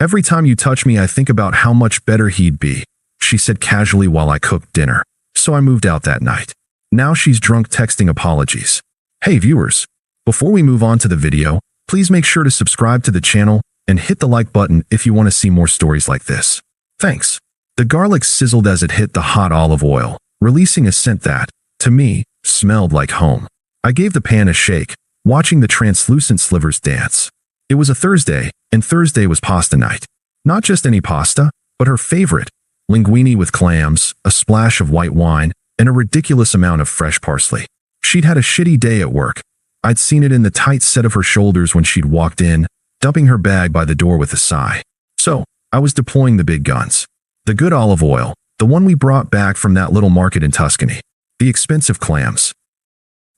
Every time you touch me, I think about how much better he'd be, she said casually while I cooked dinner. So I moved out that night. Now she's drunk texting apologies. Hey viewers, before we move on to the video, please make sure to subscribe to the channel and hit the like button if you want to see more stories like this. Thanks. The garlic sizzled as it hit the hot olive oil, releasing a scent that, to me, smelled like home. I gave the pan a shake, watching the translucent slivers dance. It was a Thursday, and Thursday was pasta night. Not just any pasta, but her favorite, linguine with clams, a splash of white wine, and a ridiculous amount of fresh parsley. She'd had a shitty day at work. I'd seen it in the tight set of her shoulders when she'd walked in, dumping her bag by the door with a sigh. So, I was deploying the big guns. The good olive oil, the one we brought back from that little market in Tuscany. The expensive clams.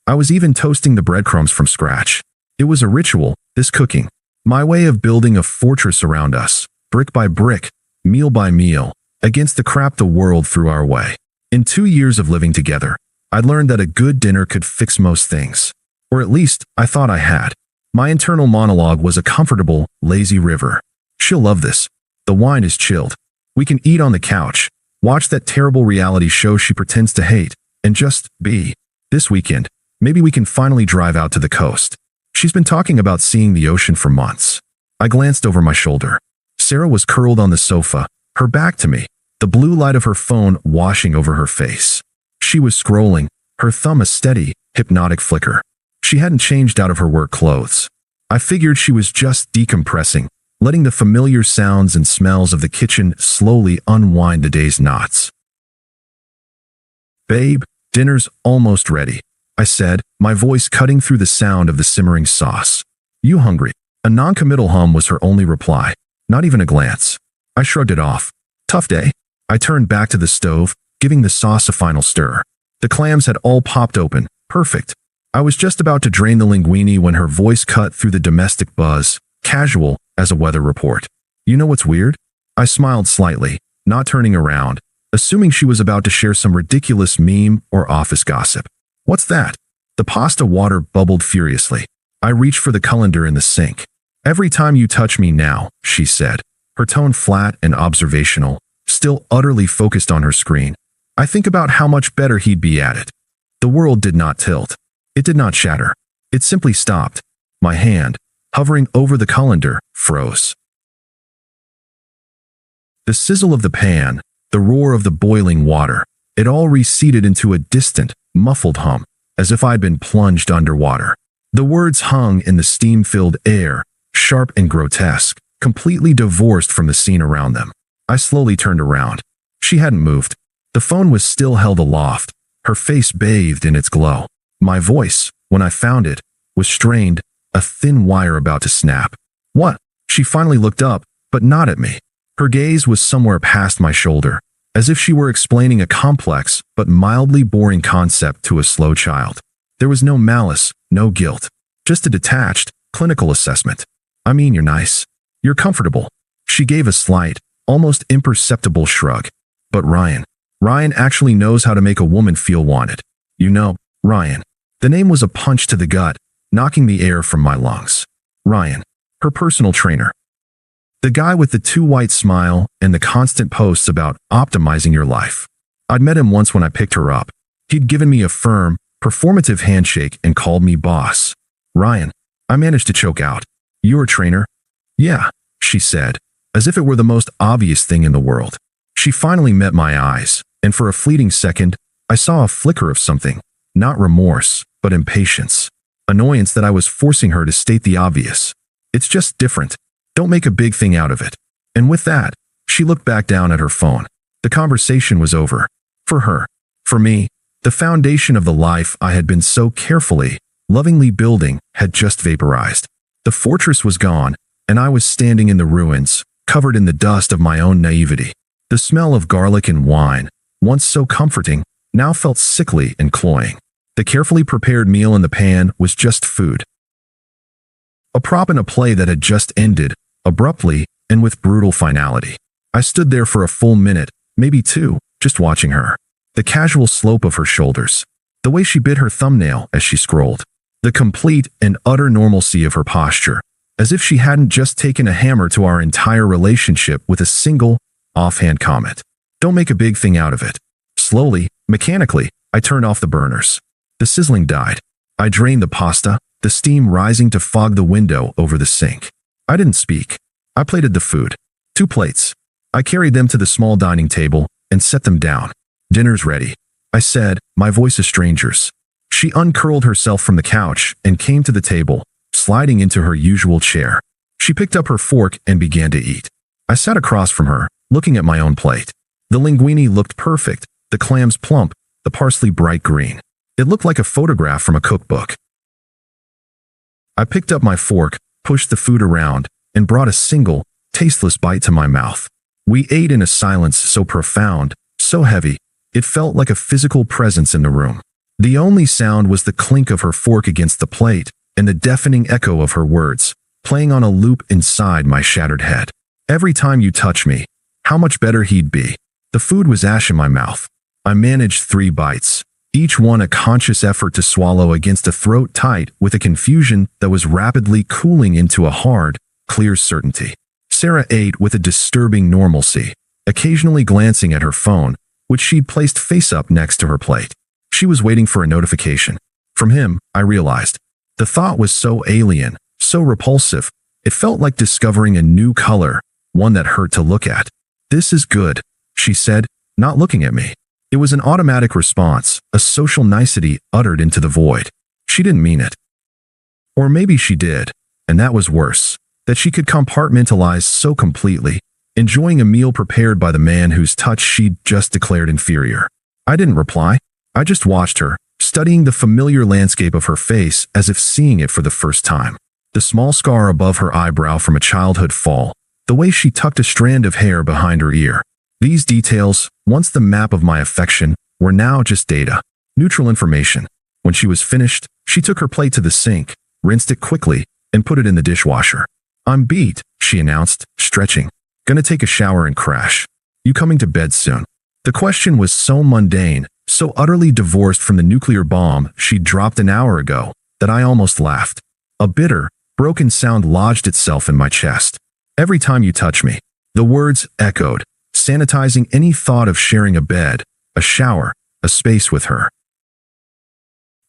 I was even toasting the breadcrumbs from scratch. It was a ritual, this cooking. My way of building a fortress around us, brick by brick, meal by meal, against the crap the world threw our way. In 2 years of living together, I'd learned that a good dinner could fix most things. Or at least, I thought I had. My internal monologue was a comfortable, lazy river. She'll love this. The wine is chilled. We can eat on the couch, watch that terrible reality show she pretends to hate, and just be. This weekend, maybe we can finally drive out to the coast. She's been talking about seeing the ocean for months. I glanced over my shoulder. Sarah was curled on the sofa, her back to me, the blue light of her phone washing over her face. She was scrolling, her thumb a steady, hypnotic flicker. She hadn't changed out of her work clothes. I figured she was just decompressing, letting the familiar sounds and smells of the kitchen slowly unwind the day's knots. Babe, dinner's almost ready, I said, my voice cutting through the sound of the simmering sauce. You hungry? A non-committal hum was her only reply, not even a glance. I shrugged it off. Tough day. I turned back to the stove, giving the sauce a final stir. The clams had all popped open, perfect. I was just about to drain the linguine when her voice cut through the domestic buzz, casual as a weather report. You know what's weird? I smiled slightly, not turning around, assuming she was about to share some ridiculous meme or office gossip. What's that? The pasta water bubbled furiously. I reached for the colander in the sink. Every time you touch me now, she said, her tone flat and observational, still utterly focused on her screen. I think about how much better he'd be at it. The world did not tilt. It did not shatter. It simply stopped. My hand, hovering over the colander, froze. The sizzle of the pan, the roar of the boiling water, it all receded into a distant, muffled hum, as if I'd been plunged underwater. The words hung in the steam-filled air, sharp and grotesque, completely divorced from the scene around them. I slowly turned around. She hadn't moved. The phone was still held aloft, her face bathed in its glow. My voice, when I found it, was strained, a thin wire about to snap. What? She finally looked up, but not at me. Her gaze was somewhere past my shoulder, as if she were explaining a complex but mildly boring concept to a slow child. There was no malice, no guilt, just a detached, clinical assessment. I mean, you're nice. You're comfortable. She gave a slight, almost imperceptible shrug. But Ryan actually knows how to make a woman feel wanted. You know, Ryan. The name was a punch to the gut, knocking the air from my lungs. Ryan, her personal trainer. The guy with the too white smile and the constant posts about optimizing your life. I'd met him once when I picked her up. He'd given me a firm, performative handshake and called me boss. Ryan, I managed to choke out. You're a trainer? Yeah, she said, as if it were the most obvious thing in the world. She finally met my eyes, and for a fleeting second, I saw a flicker of something, not remorse, but impatience. Annoyance that I was forcing her to state the obvious. It's just different. Don't make a big thing out of it. And with that, she looked back down at her phone. The conversation was over. For her. For me, the foundation of the life I had been so carefully, lovingly building had just vaporized. The fortress was gone, and I was standing in the ruins, covered in the dust of my own naivety. The smell of garlic and wine, once so comforting, now felt sickly and cloying. The carefully prepared meal in the pan was just food. A prop in a play that had just ended, abruptly and with brutal finality. I stood there for a full minute, maybe two, just watching her. The casual slope of her shoulders. The way she bit her thumbnail as she scrolled. The complete and utter normalcy of her posture. as if she hadn't just taken a hammer to our entire relationship with a single, offhand comment. Don't make a big thing out of it. Slowly, mechanically, I turned off the burners. The sizzling died. I drained the pasta, the steam rising to fog the window over the sink. I didn't speak. I plated the food. 2 plates. I carried them to the small dining table and set them down. Dinner's ready, I said, my voice a stranger's. She uncurled herself from the couch and came to the table, sliding into her usual chair. She picked up her fork and began to eat. I sat across from her, looking at my own plate. The linguine looked perfect, the clams plump, the parsley bright green. It looked like a photograph from a cookbook. I picked up my fork, pushed the food around, and brought a single, tasteless bite to my mouth. We ate in a silence so profound, so heavy, it felt like a physical presence in the room. The only sound was the clink of her fork against the plate and the deafening echo of her words, playing on a loop inside my shattered head. Every time you touch me, how much better he'd be. The food was ash in my mouth. I managed 3 bites, each one a conscious effort to swallow against a throat tight with a confusion that was rapidly cooling into a hard, clear certainty. Sarah ate with a disturbing normalcy, occasionally glancing at her phone, which she'd placed face up next to her plate. She was waiting for a notification. From him, I realized. The thought was so alien, so repulsive, it felt like discovering a new color, one that hurt to look at. "This is good," she said, not looking at me. It was an automatic response, a social nicety uttered into the void. She didn't mean it. Or maybe she did, and that was worse, that she could compartmentalize so completely, enjoying a meal prepared by the man whose touch she'd just declared inferior. I didn't reply. I just watched her, studying the familiar landscape of her face as if seeing it for the first time. The small scar above her eyebrow from a childhood fall, the way she tucked a strand of hair behind her ear. These details, once the map of my affection, were now just data, neutral information. When she was finished, she took her plate to the sink, rinsed it quickly, and put it in the dishwasher. "I'm beat," she announced, stretching. "Gonna take a shower and crash. You coming to bed soon?" The question was so mundane, so utterly divorced from the nuclear bomb she'd dropped an hour ago, that I almost laughed. A bitter, broken sound lodged itself in my chest. "Every time you touch me," the words echoed, sanitizing any thought of sharing a bed, a shower, a space with her.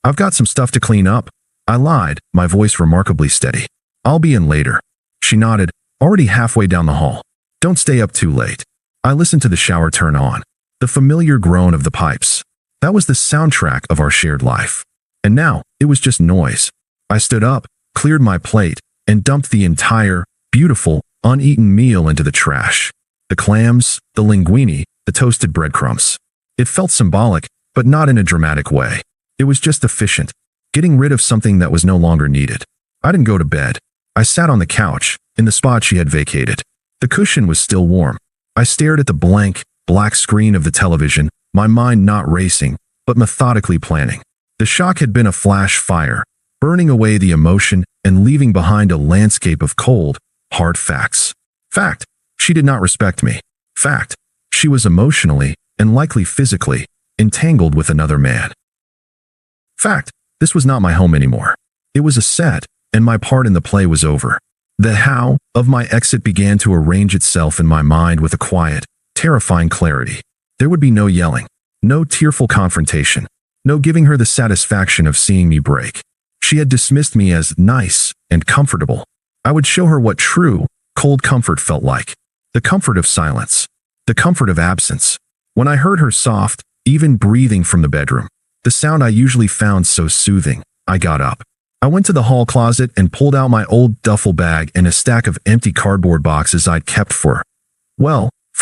"I've got some stuff to clean up," I lied, my voice remarkably steady. "I'll be in later." She nodded, already halfway down the hall. "Don't stay up too late." I listened to the shower turn on. The familiar groan of the pipes. That was the soundtrack of our shared life. And now, it was just noise. I stood up, cleared my plate, and dumped the entire, beautiful, uneaten meal into the trash. The clams, the linguine, the toasted breadcrumbs. It felt symbolic, but not in a dramatic way. It was just efficient, getting rid of something that was no longer needed. I didn't go to bed. I sat on the couch, in the spot she had vacated. The cushion was still warm. I stared at the blank, black screen of the television, my mind not racing, but methodically planning. The shock had been a flash fire, burning away the emotion and leaving behind a landscape of cold, hard facts. Fact, she did not respect me. Fact, she was emotionally, and likely physically, entangled with another man. Fact, this was not my home anymore. It was a set, and my part in the play was over. The how of my exit began to arrange itself in my mind with a quiet, terrifying clarity. There would be no yelling, no tearful confrontation, no giving her the satisfaction of seeing me break. She had dismissed me as nice and comfortable. I would show her what true, cold comfort felt like. The comfort of silence. The comfort of absence. When I heard her soft, even breathing from the bedroom, the sound I usually found so soothing, I got up. I went to the hall closet and pulled out my old duffel bag and a stack of empty cardboard boxes I'd kept for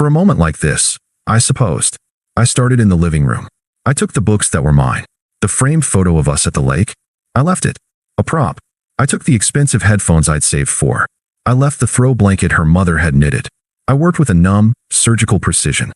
a moment like this, I supposed. I started in the living room. I took the books that were mine. The framed photo of us at the lake. I left it. A prop. I took the expensive headphones I'd saved for. I left the throw blanket her mother had knitted. I worked with a numb, surgical precision.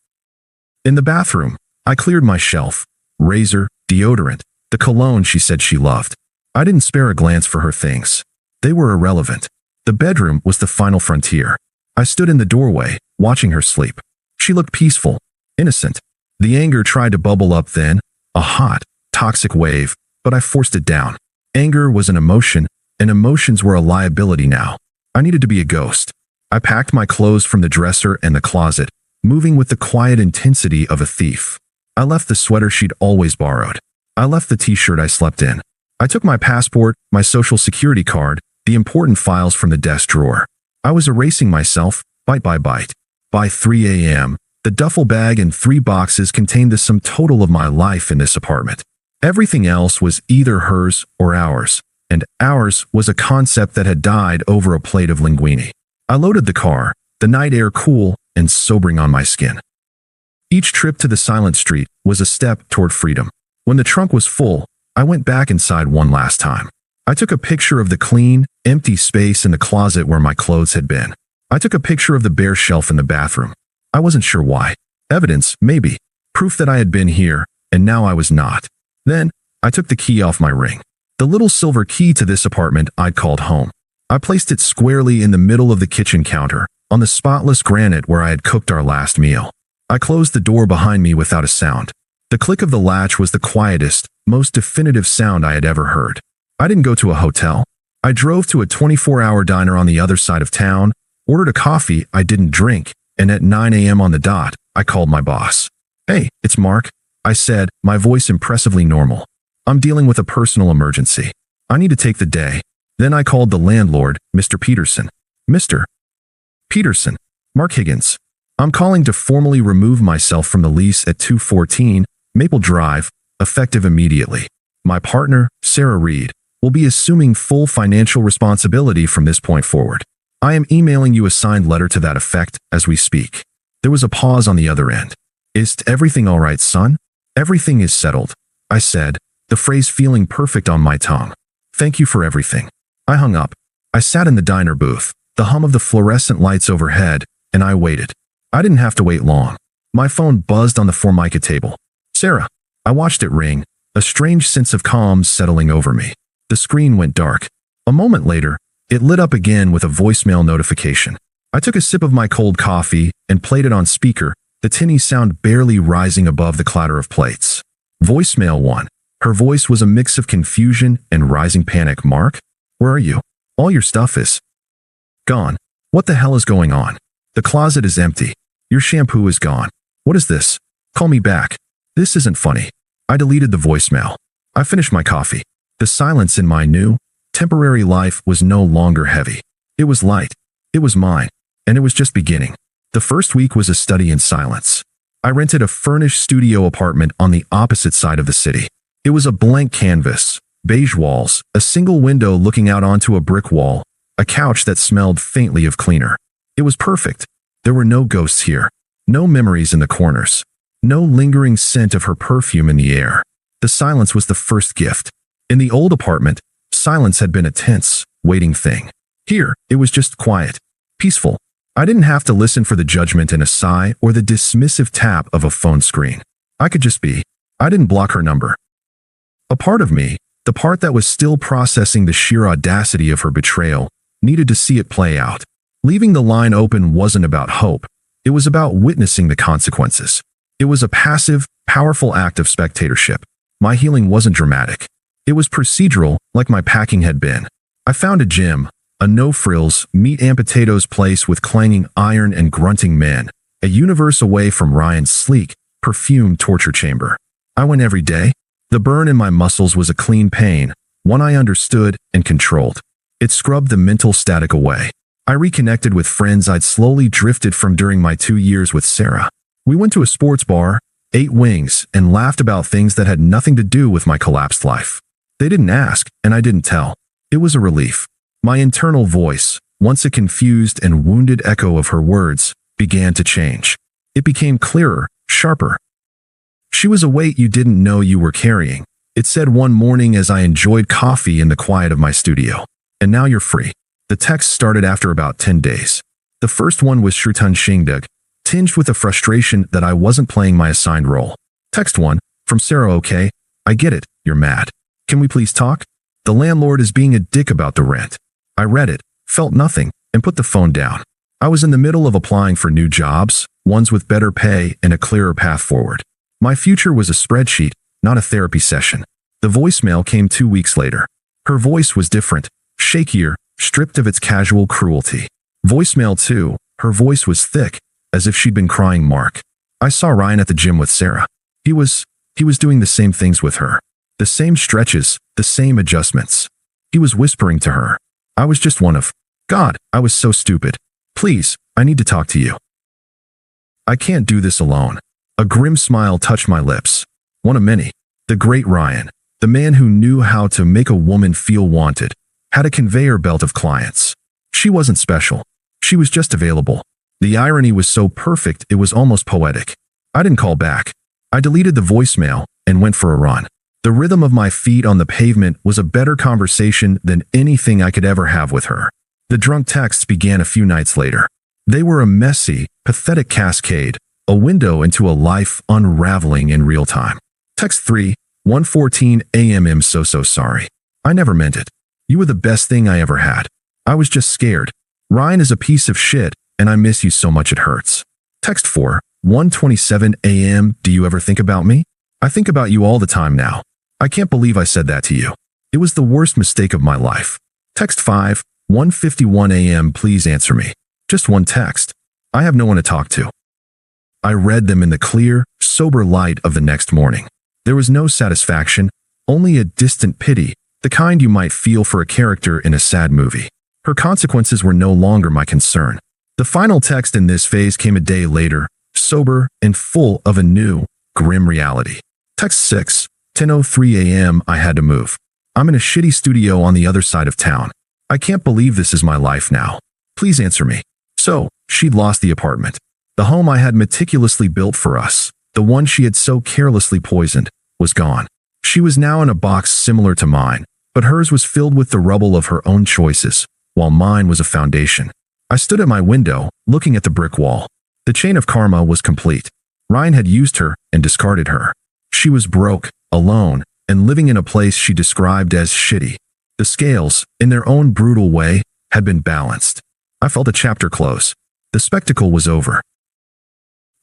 In the bathroom, I cleared my shelf. Razor, deodorant, the cologne she said she loved. I didn't spare a glance for her things. They were irrelevant. The bedroom was the final frontier. I stood in the doorway, watching her sleep. She looked peaceful, innocent. The anger tried to bubble up then, a hot, toxic wave, but I forced it down. Anger was an emotion, and emotions were a liability now. I needed to be a ghost. I packed my clothes from the dresser and the closet, moving with the quiet intensity of a thief. I left the sweater she'd always borrowed. I left the t-shirt I slept in. I took my passport, my social security card, the important files from the desk drawer. I was erasing myself, bite by bite. By 3 a.m., the duffel bag and 3 boxes contained the sum total of my life in this apartment. Everything else was either hers or ours, and ours was a concept that had died over a plate of linguine. I loaded the car, the night air cool and sobering on my skin. Each trip to the silent street was a step toward freedom. When the trunk was full, I went back inside one last time. I took a picture of the clean, empty space in the closet where my clothes had been. I took a picture of the bare shelf in the bathroom. I wasn't sure why. Evidence, maybe. Proof that I had been here, and now I was not. Then, I took the key off my ring. The little silver key to this apartment I'd called home. I placed it squarely in the middle of the kitchen counter, on the spotless granite where I had cooked our last meal. I closed the door behind me without a sound. The click of the latch was the quietest, most definitive sound I had ever heard. I didn't go to a hotel. I drove to a 24-hour diner on the other side of town, ordered a coffee I didn't drink, and at 9 a.m. on the dot, I called my boss. "Hey, it's Mark," I said, my voice impressively normal. "I'm dealing with a personal emergency. I need to take the day." Then I called the landlord, Mr. Peterson. "Mr. Peterson, Mark Higgins. I'm calling to formally remove myself from the lease at 214 Maple Drive, effective immediately. My partner, Sarah Reed, will be assuming full financial responsibility from this point forward. I am emailing you a signed letter to that effect as we speak." There was a pause on the other end. "Is everything all right, son?" "Everything is settled," I said, the phrase feeling perfect on my tongue. "Thank you for everything." I hung up. I sat in the diner booth, the hum of the fluorescent lights overhead, and I waited. I didn't have to wait long. My phone buzzed on the Formica table. "Sarah." I watched it ring, a strange sense of calm settling over me. The screen went dark. A moment later, it lit up again with a voicemail notification. I took a sip of my cold coffee and played it on speaker, the tinny sound barely rising above the clatter of plates. Voicemail 1. Her voice was a mix of confusion and rising panic. "Mark? Where are you? All your stuff is gone. What the hell is going on? The closet is empty. Your shampoo is gone. What is this? Call me back. This isn't funny." I deleted the voicemail. I finished my coffee. The silence in my new, temporary life was no longer heavy. It was light. It was mine. And it was just beginning. The first week was a study in silence. I rented a furnished studio apartment on the opposite side of the city. It was a blank canvas, beige walls, a single window looking out onto a brick wall, a couch that smelled faintly of cleaner. It was perfect. There were no ghosts here. No memories in the corners. No lingering scent of her perfume in the air. The silence was the first gift. In the old apartment, silence had been a tense, waiting thing. Here, it was just quiet, peaceful. I didn't have to listen for the judgment in a sigh or the dismissive tap of a phone screen. I could just be. I didn't block her number. A part of me, the part that was still processing the sheer audacity of her betrayal, needed to see it play out. Leaving the line open wasn't about hope. It was about witnessing the consequences. It was a passive, powerful act of spectatorship. My healing wasn't dramatic. It was procedural, like my packing had been. I found a gym, a no-frills, meat and potatoes place with clanging iron and grunting men, a universe away from Ryan's sleek, perfumed torture chamber. I went every day. The burn in my muscles was a clean pain, one I understood and controlled. It scrubbed the mental static away. I reconnected with friends I'd slowly drifted from during my 2 years with Sarah. We went to a sports bar, ate wings, and laughed about things that had nothing to do with my collapsed life. They didn't ask, and I didn't tell. It was a relief. My internal voice, once a confused and wounded echo of her words, began to change. It became clearer, sharper. "She was a weight you didn't know you were carrying," it said one morning as I enjoyed coffee in the quiet of my studio. "And now you're free." The text started after about 10 days. The first one was Shrutan Shingdug, tinged with a frustration that I wasn't playing my assigned role. Text 1, from Sarah. "Okay, I get it, you're mad. Can we please talk? The landlord is being a dick about the rent." I read it, felt nothing, and put the phone down. I was in the middle of applying for new jobs, ones with better pay and a clearer path forward. My future was a spreadsheet, not a therapy session. The voicemail came 2 weeks later. Her voice was different, shakier, stripped of its casual cruelty. Voicemail 2. Her voice was thick, as if she'd been crying. Mark. I saw Ryan at the gym with Sarah. He was doing the same things with her. The same stretches, the same adjustments. He was whispering to her. I was just one of. God, I was so stupid. Please, I need to talk to you. I can't do this alone. A grim smile touched my lips. One of many. The great Ryan, the man who knew how to make a woman feel wanted, had a conveyor belt of clients. She wasn't special. She was just available. The irony was so perfect it was almost poetic. I didn't call back. I deleted the voicemail and went for a run. The rhythm of my feet on the pavement was a better conversation than anything I could ever have with her. The drunk texts began a few nights later. They were a messy, pathetic cascade, a window into a life unraveling in real time. Text 3, 1:14 a.m. I'm so sorry. I never meant it. You were the best thing I ever had. I was just scared. Ryan is a piece of shit, and I miss you so much it hurts. Text 4, 1:27 a.m. Do you ever think about me? I think about you all the time now. I can't believe I said that to you. It was the worst mistake of my life. Text 5, 1:51 a.m. Please answer me. Just one text. I have no one to talk to. I read them in the clear, sober light of the next morning. There was no satisfaction, only a distant pity, the kind you might feel for a character in a sad movie. Her consequences were no longer my concern. The final text in this phase came a day later, sober and full of a new, grim reality. Text 6, 10:03 a.m. I had to move. I'm in a shitty studio on the other side of town. I can't believe this is my life now. Please answer me. So, she'd lost the apartment. The home I had meticulously built for us, the one she had so carelessly poisoned, was gone. She was now in a box similar to mine, but hers was filled with the rubble of her own choices, while mine was a foundation. I stood at my window, looking at the brick wall. The chain of karma was complete. Ryan had used her and discarded her. She was broke, alone, and living in a place she described as shitty. The scales, in their own brutal way, had been balanced. I felt a chapter close. The spectacle was over.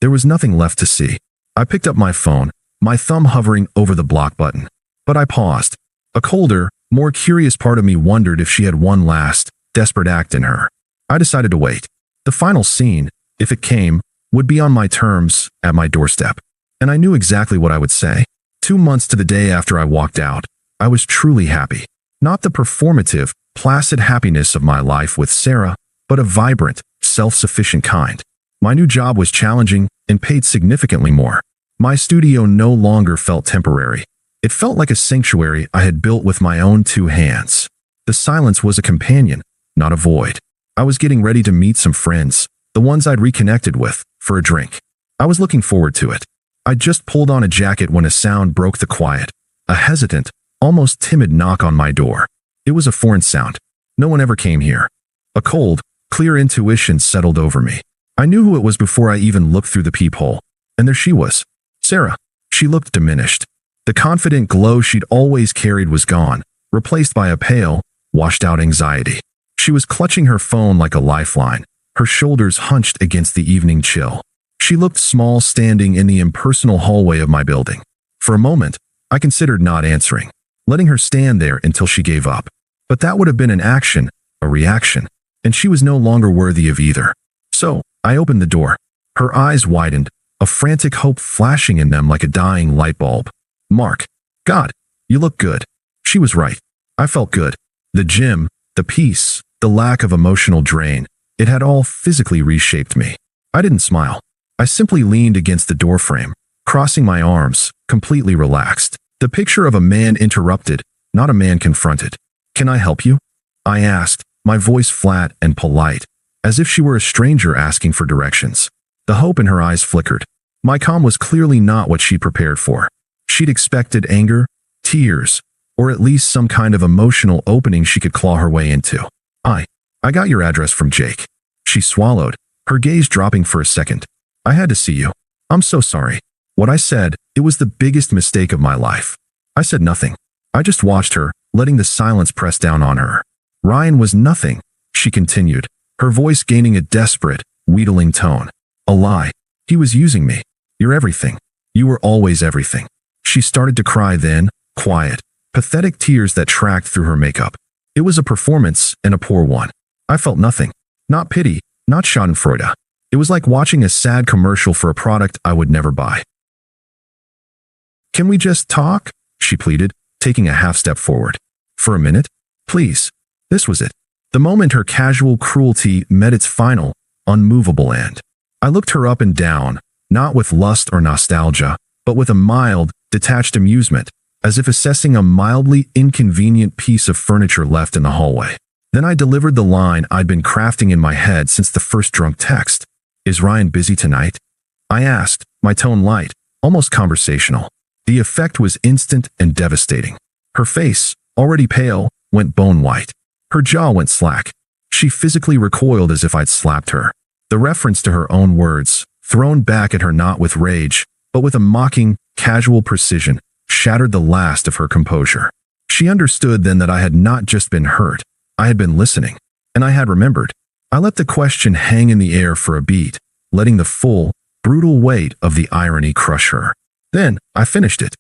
There was nothing left to see. I picked up my phone, my thumb hovering over the block button. But I paused. A colder, more curious part of me wondered if she had one last, desperate act in her. I decided to wait. The final scene, if it came, would be on my terms, at my doorstep. And I knew exactly what I would say. 2 months to the day after I walked out, I was truly happy. Not the performative, placid happiness of my life with Sarah, but a vibrant, self-sufficient kind. My new job was challenging and paid significantly more. My studio no longer felt temporary. It felt like a sanctuary I had built with my own 2 hands. The silence was a companion, not a void. I was getting ready to meet some friends, the ones I'd reconnected with, for a drink. I was looking forward to it. I just pulled on a jacket when a sound broke the quiet. A hesitant, almost timid knock on my door. It was a foreign sound. No one ever came here. A cold, clear intuition settled over me. I knew who it was before I even looked through the peephole. And there she was. Sarah. She looked diminished. The confident glow she'd always carried was gone, replaced by a pale, washed-out anxiety. She was clutching her phone like a lifeline, her shoulders hunched against the evening chill. She looked small standing in the impersonal hallway of my building. For a moment, I considered not answering, letting her stand there until she gave up. But that would have been an action, a reaction, and she was no longer worthy of either. So, I opened the door. Her eyes widened, a frantic hope flashing in them like a dying light bulb. Mark. God, you look good. She was right. I felt good. The gym, the peace, the lack of emotional drain, it had all physically reshaped me. I didn't smile. I simply leaned against the doorframe, crossing my arms, completely relaxed. The picture of a man interrupted, not a man confronted. Can I help you? I asked, my voice flat and polite, as if she were a stranger asking for directions. The hope in her eyes flickered. My calm was clearly not what she'd prepared for. She'd expected anger, tears, or at least some kind of emotional opening she could claw her way into. I got your address from Jake. She swallowed, her gaze dropping for a second. I had to see you. I'm so sorry. What I said, it was the biggest mistake of my life. I said nothing. I just watched her, letting the silence press down on her. Ryan was nothing, she continued, her voice gaining a desperate, wheedling tone. A lie. He was using me. You're everything. You were always everything. She started to cry then, quiet, pathetic tears that tracked through her makeup. It was a performance, and a poor one. I felt nothing. Not pity, not schadenfreude. It was like watching a sad commercial for a product I would never buy. "Can we just talk?" she pleaded, taking a half step forward. "For a minute? Please." This was it. The moment her casual cruelty met its final, unmovable end. I looked her up and down, not with lust or nostalgia, but with a mild, detached amusement, as if assessing a mildly inconvenient piece of furniture left in the hallway. Then I delivered the line I'd been crafting in my head since the first drunk text. "Is Ryan busy tonight?" I asked, my tone light, almost conversational. The effect was instant and devastating. Her face, already pale, went bone white. Her jaw went slack. She physically recoiled as if I'd slapped her. The reference to her own words, thrown back at her not with rage, but with a mocking, casual precision, shattered the last of her composure. She understood then that I had not just been hurt, I had been listening, and I had remembered. I let the question hang in the air for a beat, letting the full, brutal weight of the irony crush her. Then, I finished it.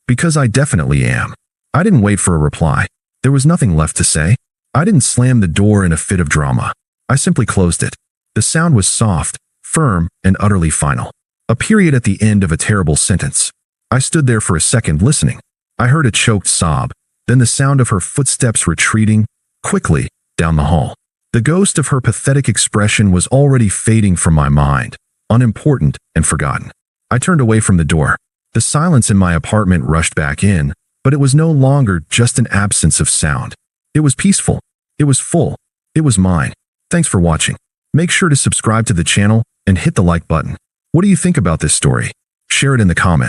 "Because I definitely am." I didn't wait for a reply. There was nothing left to say. I didn't slam the door in a fit of drama. I simply closed it. The sound was soft, firm, and utterly final. A period at the end of a terrible sentence. I stood there for a second listening. I heard a choked sob, then the sound of her footsteps retreating, quickly, down the hall. The ghost of her pathetic expression was already fading from my mind, unimportant and forgotten. I turned away from the door. The silence in my apartment rushed back in, but it was no longer just an absence of sound. It was peaceful. It was full. It was mine. Thanks for watching. Make sure to subscribe to the channel and hit the like button. What do you think about this story? Share it in the comments.